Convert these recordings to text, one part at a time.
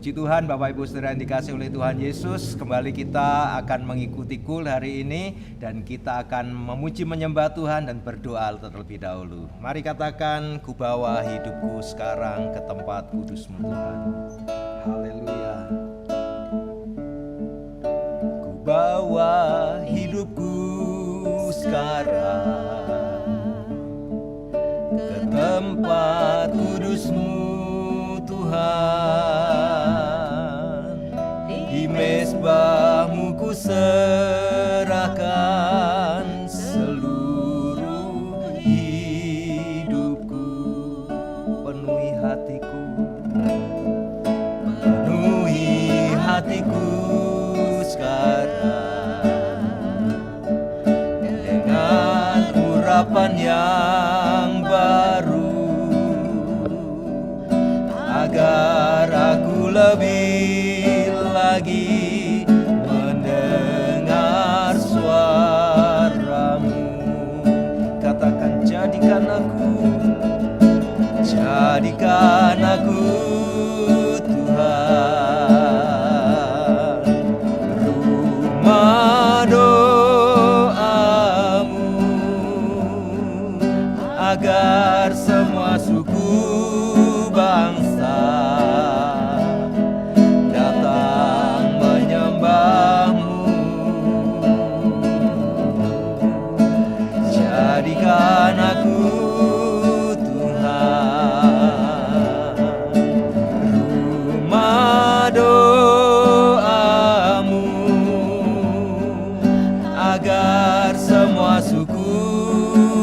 Puji Tuhan, Bapak Ibu Saudara yang dikasihi oleh Tuhan Yesus. Kembali kita akan mengikuti KUL hari ini, dan kita akan memuji menyembah Tuhan dan berdoa terlebih dahulu. Mari katakan, ku bawa hidupku sekarang ke tempat kudus-Mu Tuhan. Haleluya. Ku bawa hidupku sekarang ke tempat kudus-Mu Tuhan. Di mezbah-Mu ku serahkan seluruh hidupku. Penuhi hatiku sekarang dengan urapan yang baru, agar aku lebih lagi mendengar suara-Mu. Katakan, jadikan aku Tuhan rumah doa-Mu, agar semua suku bangsa datang menyembah-Mu. Jadikan aku Tuhan rumah doa-Mu, agar semua suku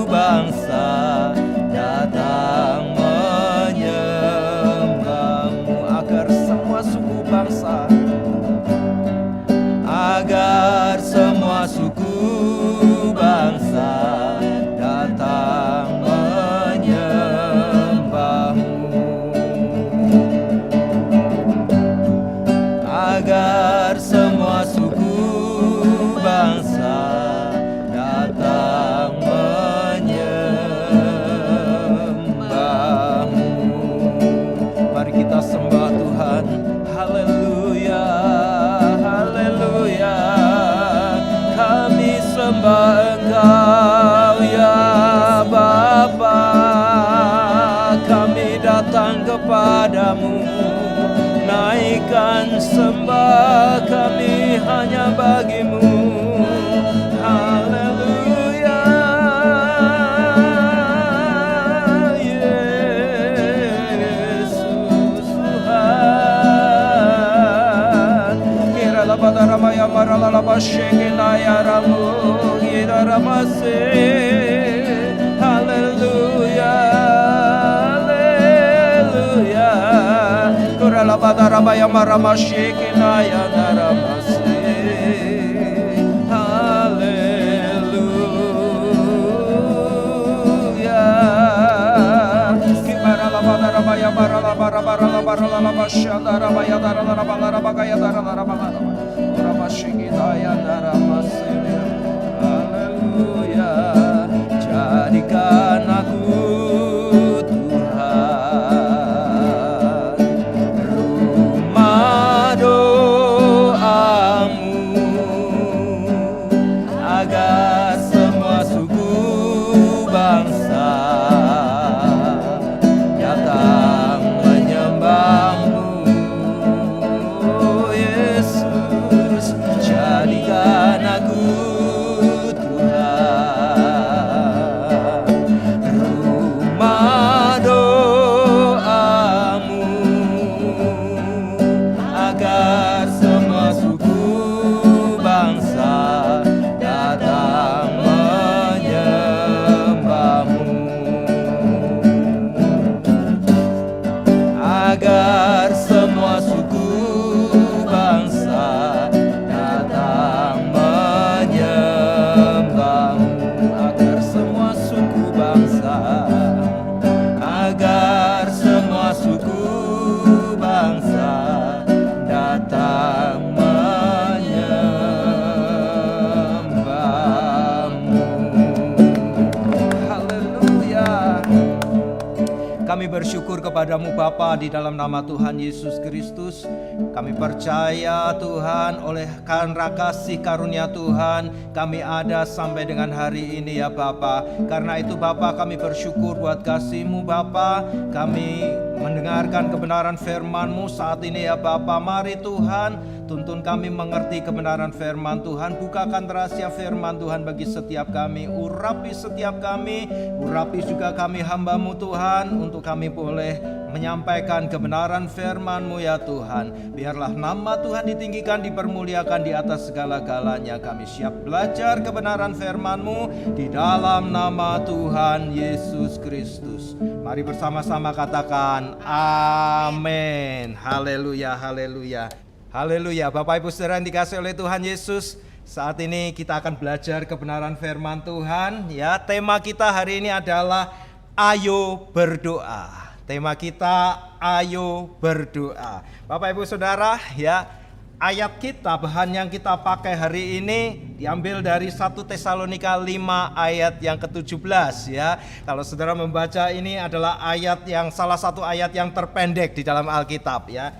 bangsa datang menyembah-Mu. Agar semua suku bangsa datang menyembah-Mu. Agar semua suku bangsa datang menyembah-Mu. Mari kita sembah Tuhan. Haleluya, haleluya. Kami sembah Engkau ya Bapa. Kami datang kepadamu, naikkan sembah kami hanya bagi-Mu. Haleluya, Yesus Tuhan. Kira labada ramaya marala labashekinaya ramu gira ramase. Haleluya, haleluya. Kura labada ramaya marama shekinaya naramase. Haleluya. Kibara labada ramaya marala barabara barala labashanda ramaya darala rabala rabagaya darala rabala rama shekinaya naramase. Haleluya. Jadikan aku Tuhan rumah doa-Mu, agar semua suku bangsa datang menyembah-Mu. Yesus, jadikan bersyukur kepadamu Bapa di dalam nama Tuhan Yesus Kristus. Kami percaya Tuhan, oleh karena kasih karunia Tuhan kami ada sampai dengan hari ini ya Bapa. Karena itu Bapa, kami bersyukur buat kasih-Mu Bapa. Kami mendengarkan kebenaran firman-Mu saat ini ya Bapa. Mari Tuhan, tuntun kami mengerti kebenaran firman Tuhan. Bukakan rahasia firman Tuhan bagi setiap kami. Urapi setiap kami, urapi juga kami hamba-Mu Tuhan, untuk kami boleh menyampaikan kebenaran firman-Mu ya Tuhan. Biarlah nama Tuhan ditinggikan, dipermuliakan di atas segala-galanya. Kami siap belajar kebenaran firman-Mu di dalam nama Tuhan Yesus Kristus. Mari bersama-sama katakan amin. Haleluya, haleluya, haleluya. Bapak Ibu Saudara yang dikasihi oleh Tuhan Yesus, saat ini kita akan belajar kebenaran firman Tuhan ya. Tema kita hari ini adalah ayo berdoa. Tema kita ayo berdoa. Bapak Ibu Saudara ya, ayat kita, bahan yang kita pakai hari ini diambil dari 1 Tesalonika 5 ayat yang ke-17 ya. Kalau saudara membaca, ini adalah ayat yang salah satu ayat yang terpendek di dalam Alkitab ya.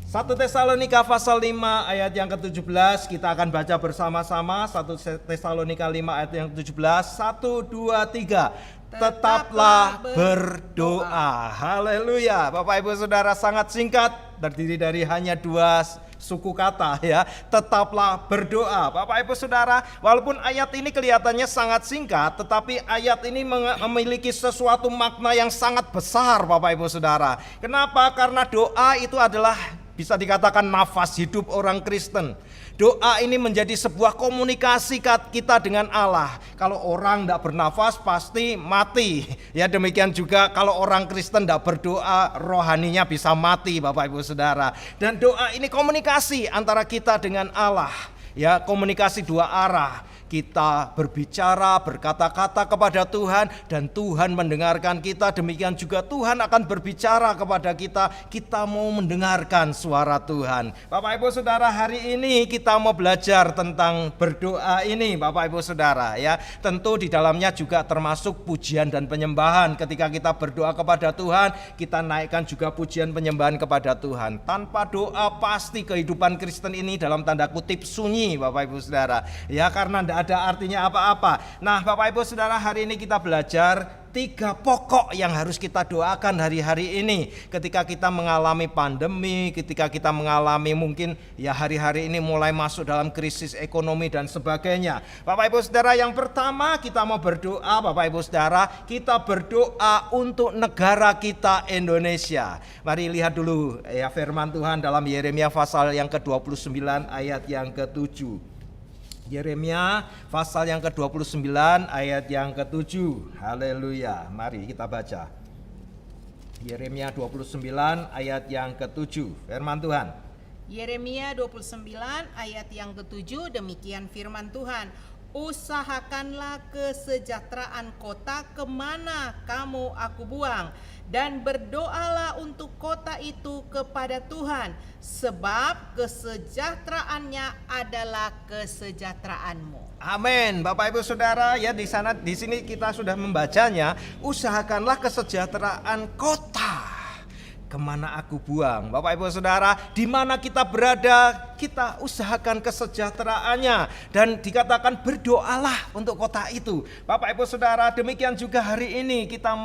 1 Tesalonika pasal 5 ayat yang ke-17 kita akan baca bersama-sama. 1 Tesalonika 5 ayat yang ke-17. 1, 2, 3. Tetaplah berdoa. Haleluya. Bapak Ibu Saudara, sangat singkat, terdiri dari hanya 2 suku kata ya. Tetaplah berdoa. Bapak Ibu Saudara, walaupun ayat ini kelihatannya sangat singkat, tetapi ayat ini memiliki sesuatu makna yang sangat besar Bapak Ibu Saudara. Kenapa? Karena doa itu adalah, bisa dikatakan, nafas hidup orang Kristen. Doa ini menjadi sebuah komunikasi kita dengan Allah. Kalau orang tidak bernafas pasti mati. Ya, demikian juga kalau orang Kristen tidak berdoa, rohaninya bisa mati Bapak Ibu Saudara. Dan doa ini komunikasi antara kita dengan Allah. Ya, komunikasi dua arah. Kita berbicara, berkata-kata kepada Tuhan, dan Tuhan mendengarkan kita. Demikian juga Tuhan akan berbicara kepada kita. Kita mau mendengarkan suara Tuhan. Bapak Ibu Saudara, hari ini kita mau belajar tentang berdoa ini Bapak Ibu Saudara ya. Tentu di dalamnya juga termasuk pujian dan penyembahan. Ketika kita berdoa kepada Tuhan, kita naikkan juga pujian penyembahan kepada Tuhan. Tanpa doa pasti kehidupan Kristen ini dalam tanda kutip sunyi Bapak Ibu Saudara. Ya, karena tidak ada artinya apa-apa. Nah Bapak Ibu Saudara, hari ini kita belajar 3 pokok yang harus kita doakan hari-hari ini. Ketika kita mengalami pandemi, ketika kita mengalami mungkin ya hari-hari ini mulai masuk dalam krisis ekonomi dan sebagainya. Bapak Ibu Saudara, yang pertama kita mau berdoa Bapak Ibu Saudara, kita berdoa untuk negara kita Indonesia. Mari lihat dulu ya firman Tuhan dalam Yeremia pasal yang ke-29 ayat yang ke-7. Yeremia pasal yang ke-29 ayat yang ke-7. Haleluya. Mari kita baca. Yeremia 29 ayat yang ke-7. Firman Tuhan. Yeremia 29 ayat yang ke-7, demikian firman Tuhan. Usahakanlah kesejahteraan kota kemana kamu aku buang, dan berdoalah untuk kota itu kepada Tuhan, sebab kesejahteraannya adalah kesejahteraanmu. Amin. Bapak Ibu Saudara, ya di sini kita sudah membacanya. Usahakanlah kesejahteraan kota kemana aku buang. Bapak Ibu Saudara, di mana kita berada, kita usahakan kesejahteraannya. Dan dikatakan berdoalah untuk kota itu. Bapak Ibu Saudara, demikian juga hari ini kita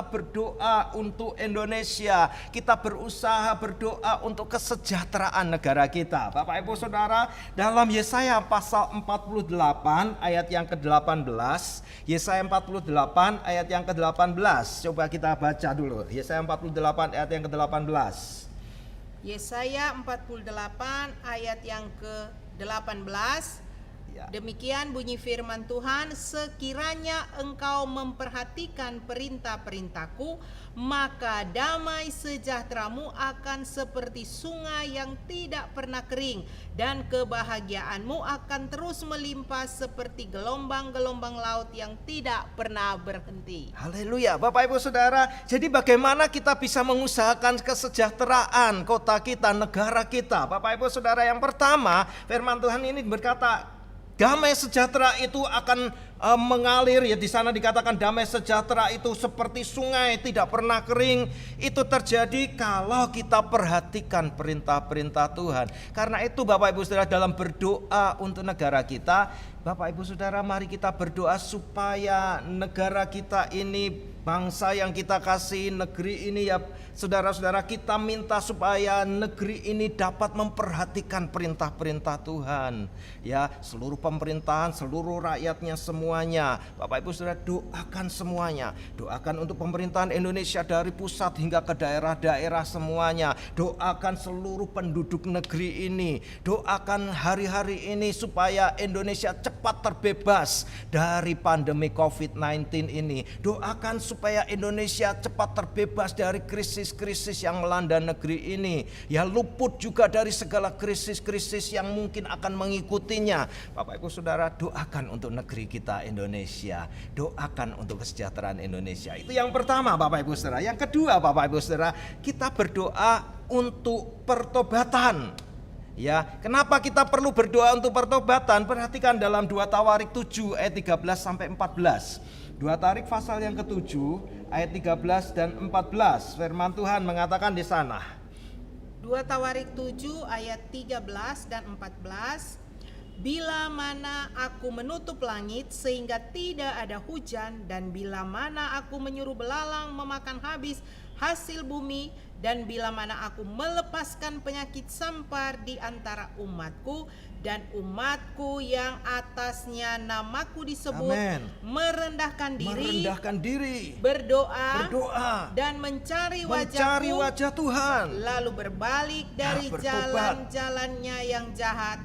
berdoa untuk Indonesia. Kita berusaha berdoa untuk kesejahteraan negara kita. Bapak Ibu Saudara, dalam Yesaya pasal 48 ayat yang ke-18. Yesaya 48 ayat yang ke-18. Coba kita baca dulu. Yesaya 48 ayat yang ke-18. Yesaya 48 ayat yang ke-18. Ya. Demikian bunyi firman Tuhan, sekiranya engkau memperhatikan perintah-perintahku, maka damai sejahteramu akan seperti sungai yang tidak pernah kering, dan kebahagiaanmu akan terus melimpah seperti gelombang-gelombang laut yang tidak pernah berhenti. Haleluya. Bapak Ibu Saudara, jadi bagaimana kita bisa mengusahakan kesejahteraan kota kita, negara kita? Bapak Ibu Saudara, yang pertama firman Tuhan ini berkata, damai sejahtera itu akan mengalir, ya di sana dikatakan damai sejahtera itu seperti sungai tidak pernah kering. Itu terjadi kalau kita perhatikan perintah-perintah Tuhan. Karena itu Bapak Ibu Saudara, dalam berdoa untuk negara kita, Bapak Ibu Saudara, mari kita berdoa supaya negara kita ini, bangsa yang kita kasih, negeri ini, ya saudara-saudara, kita minta supaya negeri ini dapat memperhatikan perintah-perintah Tuhan. Ya, seluruh pemerintahan, seluruh rakyatnya semuanya. Bapak Ibu Saudara, doakan semuanya. Doakan untuk pemerintahan Indonesia dari pusat hingga ke daerah-daerah semuanya. Doakan seluruh penduduk negeri ini. Doakan hari-hari ini supaya Indonesia cepat terbebas dari pandemi COVID-19 ini. Doakan supaya Indonesia cepat terbebas dari krisis-krisis yang melanda negeri ini. Ya, luput juga dari segala krisis-krisis yang mungkin akan mengikutinya. Bapak Ibu Saudara, doakan untuk negeri kita Indonesia. Doakan untuk kesejahteraan Indonesia. Itu yang pertama Bapak Ibu Saudara. Yang kedua Bapak Ibu Saudara, kita berdoa untuk pertobatan. Ya, kenapa kita perlu berdoa untuk pertobatan? Perhatikan dalam 2 Tawarik 7 ayat 13 sampai 14. 2 Tawarik pasal yang ke-7 ayat 13 dan 14. Firman Tuhan mengatakan di sana. 2 Tawarik 7 ayat 13 dan 14. Bila mana aku menutup langit sehingga tidak ada hujan, dan bila mana aku menyuruh belalang memakan habis hasil bumi, dan bila mana aku melepaskan penyakit sampar di antara umatku, dan umatku yang atasnya namaku disebut, Amen, merendahkan diri, berdoa dan mencari wajah Tuhan, lalu berbalik dari bertobat, jalan-jalannya yang jahat,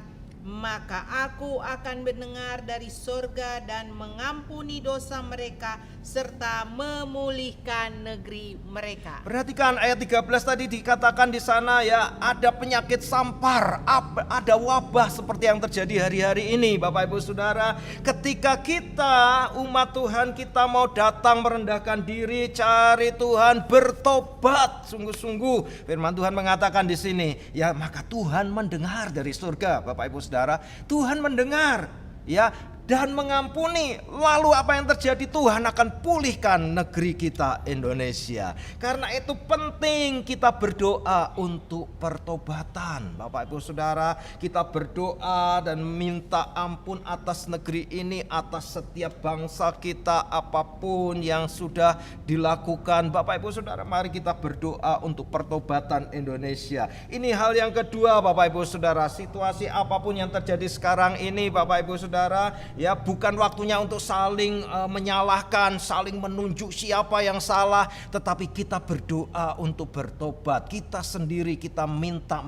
maka aku akan mendengar dari sorga dan mengampuni dosa mereka serta memulihkan negeri mereka. Perhatikan ayat 13 tadi dikatakan di sana, ya, ada penyakit sampar, ada wabah seperti yang terjadi hari-hari ini Bapak Ibu Saudara. Ketika kita umat Tuhan, kita mau datang merendahkan diri, cari Tuhan, bertobat sungguh-sungguh. Firman Tuhan mengatakan di sini, ya, maka Tuhan mendengar dari surga Bapak Ibu Saudara. Tuhan mendengar, ya, dan mengampuni. Lalu apa yang terjadi? Tuhan akan pulihkan negeri kita Indonesia. Karena itu penting kita berdoa untuk pertobatan. Bapak Ibu Saudara, kita berdoa dan minta ampun atas negeri ini, atas setiap bangsa kita, apapun yang sudah dilakukan. Bapak Ibu Saudara, mari kita berdoa untuk pertobatan Indonesia. Ini hal yang kedua Bapak Ibu Saudara. Situasi apapun yang terjadi sekarang ini Bapak Ibu Saudara, ya, bukan waktunya untuk saling menyalahkan, saling menunjuk siapa yang salah, tetapi kita berdoa untuk bertobat. Kita sendiri, kita minta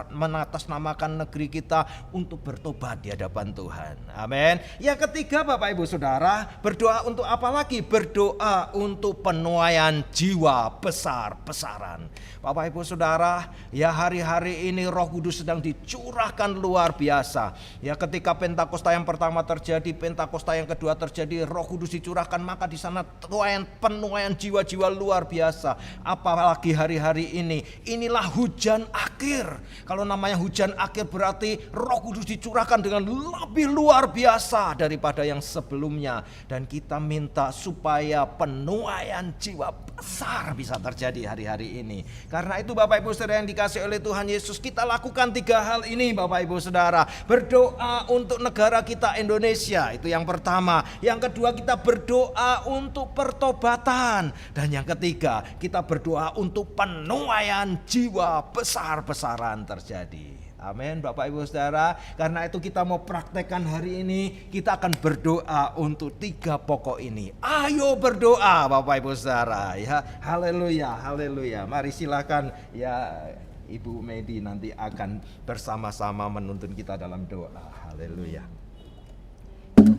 mengatasnamakan negeri kita untuk bertobat di hadapan Tuhan. Amin. Yang ketiga Bapak Ibu Saudara, berdoa untuk apa lagi? Berdoa untuk penuaian jiwa besar-besaran. Bapak Ibu Saudara, ya, hari-hari ini Roh Kudus sedang dicurahkan luar biasa. Ya, ketika Pentakosta yang pertama terjadi, Pentakosta yang kedua terjadi, Roh Kudus dicurahkan, maka di sana penuaian jiwa-jiwa luar biasa. Apalagi hari-hari ini, inilah hujan akhir. Kalau namanya hujan akhir berarti Roh Kudus dicurahkan dengan lebih luar biasa daripada yang sebelumnya. Dan kita minta supaya penuaian jiwa besar bisa terjadi hari-hari ini. Karena itu Bapak Ibu Saudara yang dikasihi oleh Tuhan Yesus, kita lakukan 3 hal ini Bapak Ibu Saudara. Berdoa untuk negara kita Indonesia, itu yang pertama. Yang kedua, kita berdoa untuk pertobatan. Dan yang ketiga, kita berdoa untuk penuaian jiwa besar-besaran terjadi. Amin Bapak Ibu Saudara. Karena itu kita mau praktekkan hari ini, kita akan berdoa untuk 3 pokok ini. Ayo berdoa Bapak Ibu Saudara, ya. Haleluya, haleluya. Mari silakan, ya, Ibu Medi nanti akan bersama-sama menuntun kita dalam doa. Haleluya.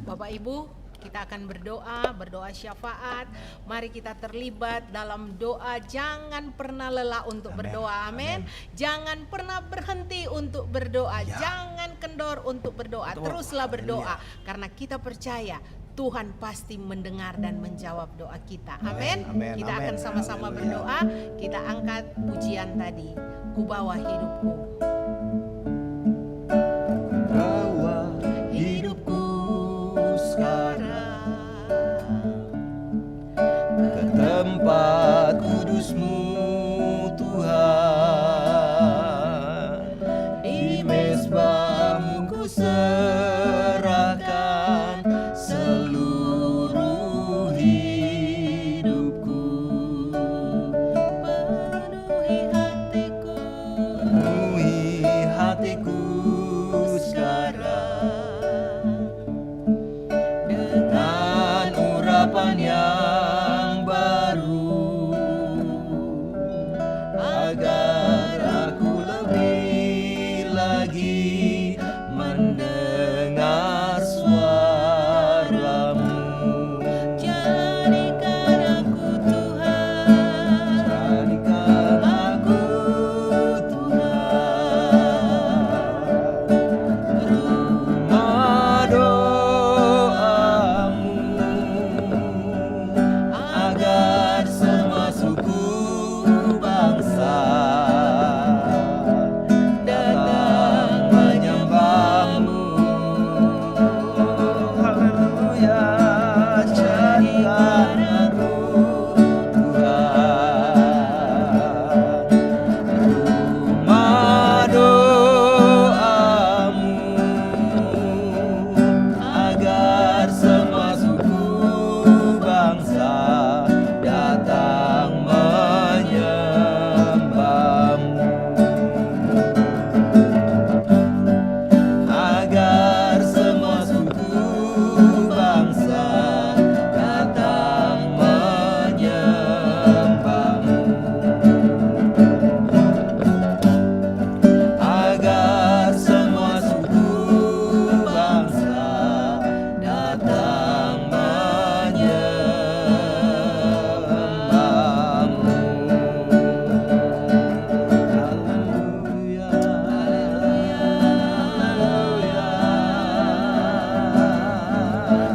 Bapak Ibu, kita akan berdoa syafaat. Mari kita terlibat dalam doa. Jangan pernah lelah untuk berdoa. Amin. Jangan pernah berhenti untuk berdoa. Ya. Jangan kendor untuk berdoa. Teruslah berdoa. Karena kita percaya Tuhan pasti mendengar dan menjawab doa kita. Amin. Kita akan sama-sama berdoa. Kita angkat pujian tadi. Ku bawa hidupku. Bawa hidupku sekarang serahkan seluruh hidupku. Penuhi hatiku sekarang dengan urapan yang baru, agar aku lebih lagi mendengar suaramu. Jadikan aku Tuhan, Jadikan aku Tuhan, rumah doamu, agar semua suku bangsa datang menyembahmu. Haleluya, jadikan aku Tuhan, rumah doamu, agar semua suku bangsa datang menyembahmu. Agar semua suku bangsa datang menyembahmu. Agar semua suku bangsa datang menyembahmu. Haleluya,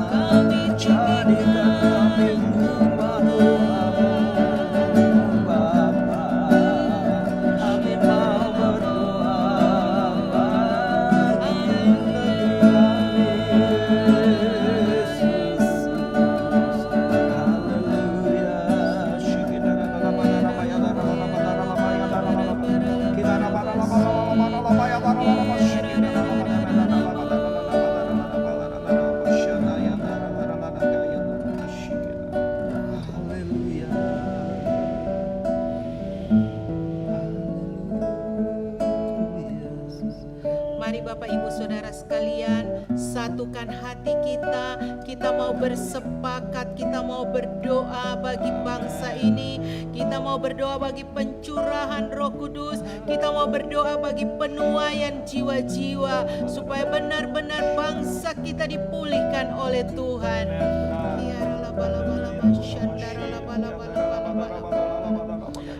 kami jadikan kami rumah doa, Bapa. Kami mau berdoa bagi negeri Yesus. Haleluya. Mari Bapak Ibu Saudara sekalian, satukan hati kita. Kita mau bersepakat, kita mau berdoa bagi bangsa ini. Kita mau berdoa bagi pencurahan Roh Kudus. Kita mau berdoa bagi penuaian jiwa-jiwa, supaya benar-benar bangsa kita dipulihkan oleh Tuhan.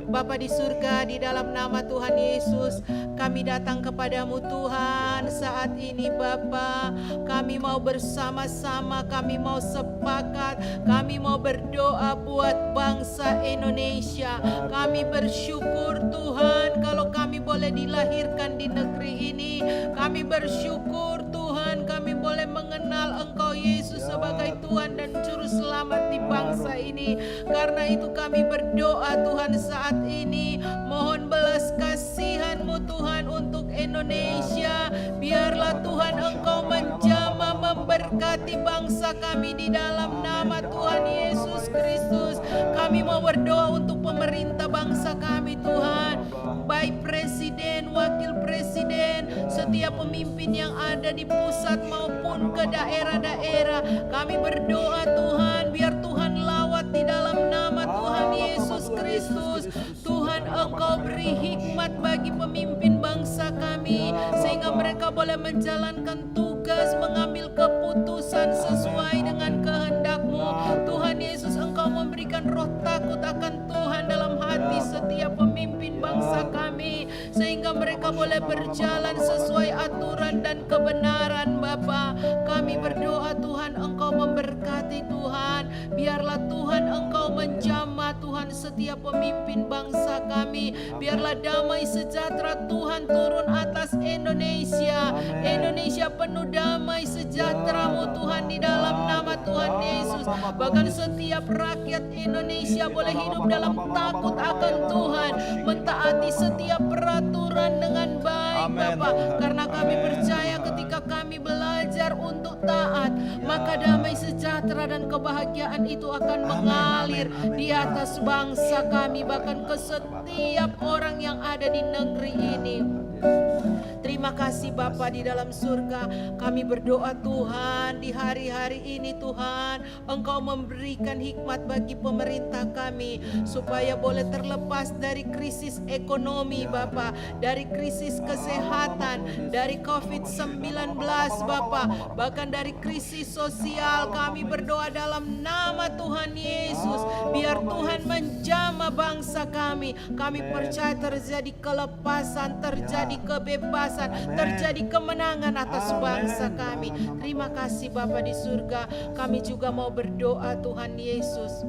Bapa di surga, di dalam nama Tuhan Yesus, kami datang kepadamu Tuhan saat ini Bapa. Kami mau bersama-sama, kami mau sepakat, kami mau berdoa buat bangsa Indonesia. Kami bersyukur Tuhan kalau kami boleh dilahirkan di negeri ini. Kami bersyukur Tuhan kami boleh mengenal Engkau Yesus sebagai Tuhan dan Juru Selamat di bangsa ini. Karena itu kami berdoa Tuhan saat ini, mohon belas kasihan-Mu Tuhan untuk Indonesia. Biarlah Tuhan Engkau menjamah memberkati bangsa kami di dalam nama Tuhan Yesus Kristus. Kami mau berdoa untuk pemerintah bangsa kami Tuhan, baik presiden, wakil presiden, setiap pemimpin yang ada di pusat maupun ke daerah-daerah. Kami berdoa Tuhan, biar Tuhan lawat di dalam nama Tuhan Yesus Kristus. Tuhan Engkau beri hikmat bagi pemimpin bangsa kami, sehingga mereka boleh menjalankan tugas, mengambil keputusan sesuai dengan kehendak-Mu. Tuhan Yesus, Engkau memberikan roh takut akan Tuhan dalam hati setiap pemimpin bangsa kami, sehingga mereka boleh berjalan sesuai aturan dan kebenaran Bapa. Kami berdoa Tuhan Engkau memberkati Tuhan. Biarlah Tuhan Engkau menjamah Tuhan setiap pemimpin bangsa kami. Biarlah damai sejahtera Tuhan turun atas Indonesia. Indonesia penuh damai sejahtera-Mu Tuhan di dalam nama Tuhan Yesus. Bahkan setiap rakyat Indonesia boleh hidup dalam takut akan Tuhan, mentaati setiap peraturan dengan baik Bapa. Karena kami percaya ketika kami belajar untuk taat, maka damai sejahtera dan kebahagiaan itu akan mengalir di atas bangsa kami, bahkan ke setiap orang yang ada di negeri ini. Terima kasih Bapa di dalam surga. Kami berdoa Tuhan, di hari-hari ini Tuhan, Engkau memberikan hikmat bagi pemerintah kami, supaya boleh terlepas dari krisis ekonomi Bapa, dari krisis kesehatan, dari COVID-19 Bapa, bahkan dari krisis sosial. Kami berdoa dalam nama Tuhan Yesus, biar Tuhan menjamah bangsa kami. Kami percaya terjadi kelepasan, terjadi kebebasan, terjadi kemenangan atas bangsa kami. Terima kasih Bapa di surga. Kami juga mau berdoa Tuhan Yesus.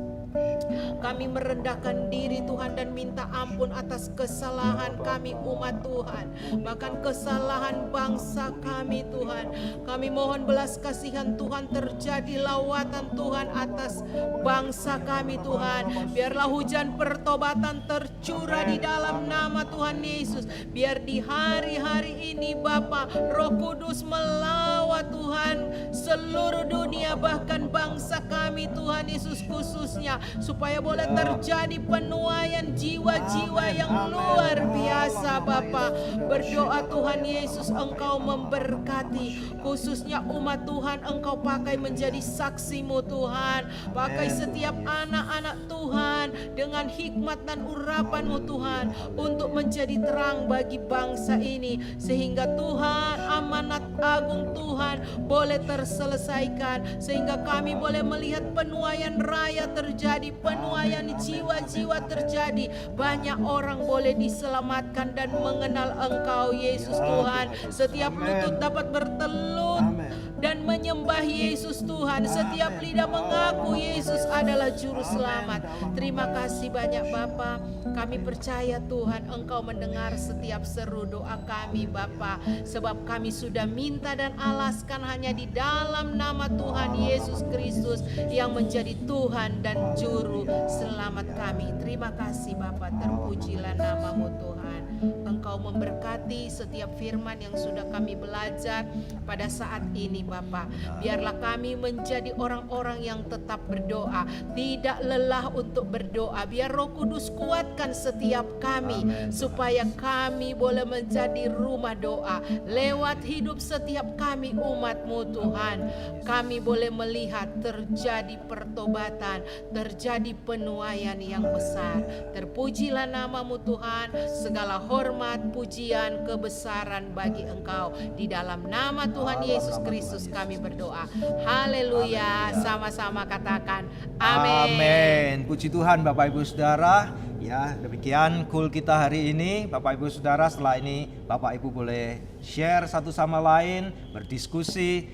Kami merendahkan diri Tuhan dan minta ampun atas kesalahan kami umat Tuhan, bahkan kesalahan bangsa kami Tuhan. Kami mohon belas kasihan Tuhan, terjadi lawatan Tuhan atas bangsa kami Tuhan. Biarlah hujan pertobatan tercurah di dalam nama Tuhan Yesus. Biar di hari-hari ini Bapa, Roh Kudus melawat Tuhan seluruh dunia, bahkan bangsa kami Tuhan Yesus khususnya, supaya boleh terjadi penuaian jiwa-jiwa yang luar biasa Bapa. Berdoa Tuhan Yesus, Engkau memberkati khususnya umat Tuhan. Engkau pakai menjadi saksimu Tuhan. Pakai setiap anak-anak Tuhan dengan hikmat dan urapan-Mu Tuhan, untuk menjadi terang bagi bangsa ini, sehingga Tuhan, amanat agung Tuhan boleh terselesaikan, sehingga kami boleh melihat penuaian raya terjadi, penuaian jiwa-jiwa terjadi, banyak orang boleh diselamatkan dan mengenal Engkau Yesus Tuhan. Setiap lutut dapat bertelut dan menyembah Yesus Tuhan. Setiap lidah mengaku Yesus adalah juru selamat. Terima kasih banyak Bapa. Kami percaya Tuhan, Engkau mendengar setiap seru doa kami Bapa, sebab kami sudah minta dan alaskan hanya di dalam nama Tuhan Yesus Kristus yang menjadi Tuhan dan juru selamat kami. Terima kasih Bapa, terpujilah nama-Mu Tuhan. Engkau memberkati setiap firman yang sudah kami belajar pada saat ini Bapa. Biarlah kami menjadi orang-orang yang tetap berdoa, tidak lelah untuk berdoa. Biar Roh Kudus kuatkan setiap kami, supaya kami boleh menjadi rumah doa. Lewat hidup setiap kami umat-Mu Tuhan, kami boleh melihat terjadi pertobatan, terjadi penuaian yang besar. Terpujilah nama-Mu Tuhan. Segala hormat, pujian, kebesaran bagi Engkau. Di dalam nama Tuhan Yesus Kristus kami berdoa. Haleluya. Sama-sama katakan amin. Amin. Puji Tuhan Bapak Ibu Saudara. Ya, demikian cool kita hari ini. Bapak Ibu Saudara, setelah ini Bapak Ibu boleh share satu sama lain, berdiskusi,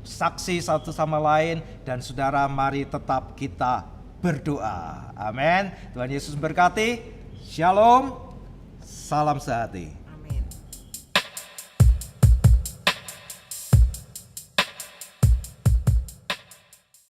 saksi satu sama lain, dan saudara mari tetap kita berdoa. Amin. Tuhan Yesus berkati. Shalom. Salam sehati.